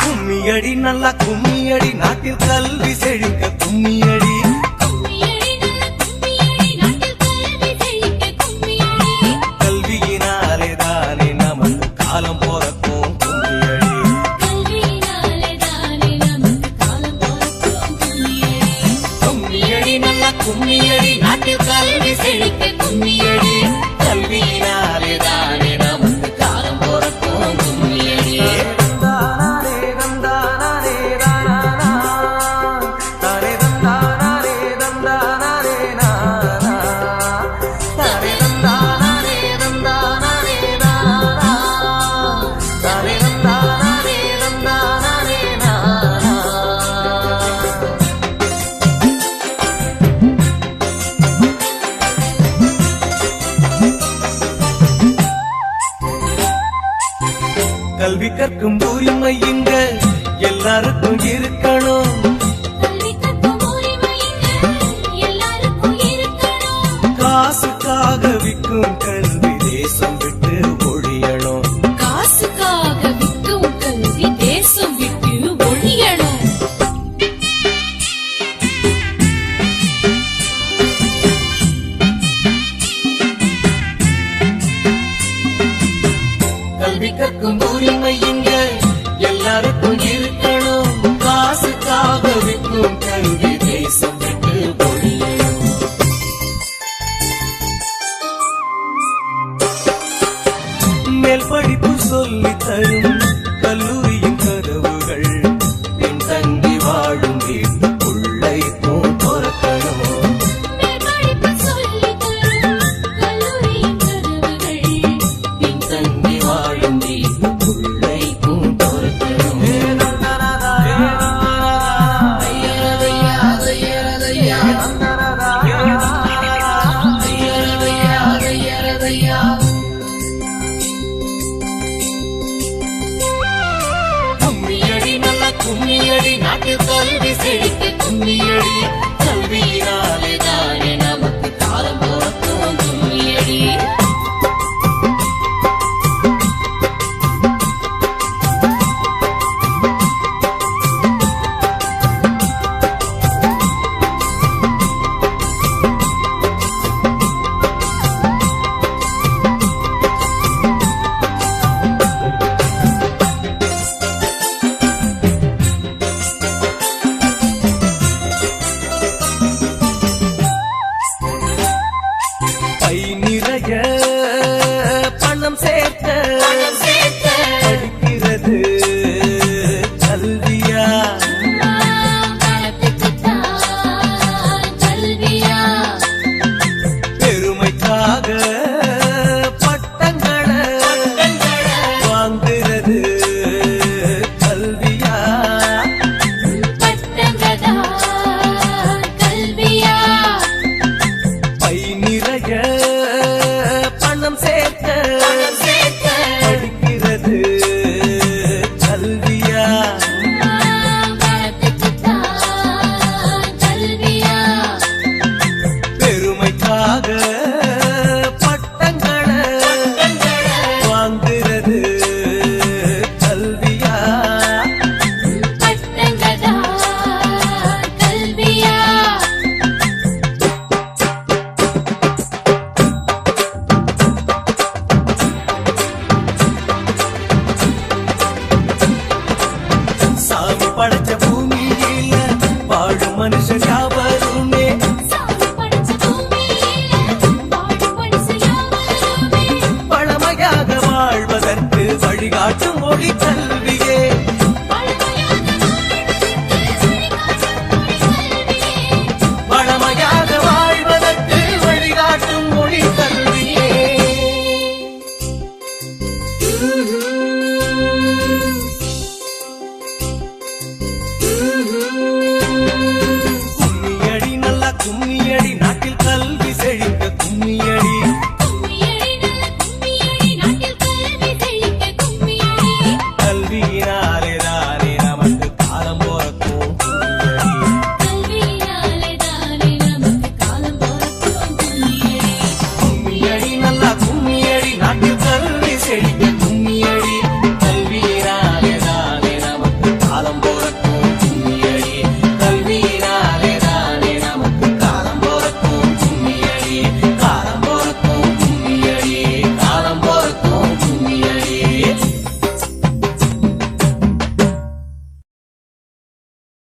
கும்மியடி நல்லா கும்மியடி நாட்டில் கல்வி செழிக்க கும்மியடி கல்வியினாலே தானே நமக்கு காலம் போறக்கும் கும்மியடி நல்லா கும்மியடி நாட்டில் கல்வி செழிக்க கும்மியடி கல்வியினாலே தானே நமக்கு காலம் போறக்கும் கும்மியடி கல்வி கற்கும் உரிமை இங்க எல்லாருக்கும் இருக்கணும். காசுக்காக விற்கும் கல்வி தேசம் விட்டு ஒழியணும். காசுக்காக விற்கும் கல்வி தேசம் விட்டு ஒழியணும். கல்வி கற்கும் உரிமை இங்க எல்லாருக்கும் இருக்கணும். காசுக்காக விற்கும் கல்வி தேசம் விட்டு ஒழியணும். மேல் படிப்பு சொல்லி தரும் கல்லூரியின் கதவுகள் பின் தங்கி வாழும் வீட்டுக்குள்ளை திறக்கணும். கும்மியடி நாட்டில் கல்வி செழிக்க கும்மியடி கல்வியினாலே தானே நமக்கு காலம் போறக்கும் கும்மியடி. வழிகாட்டும் மொழி கல்வியே. வளமையாக வாழ்வதற்கு வழிகாட்டும் மொழி கல்வியே.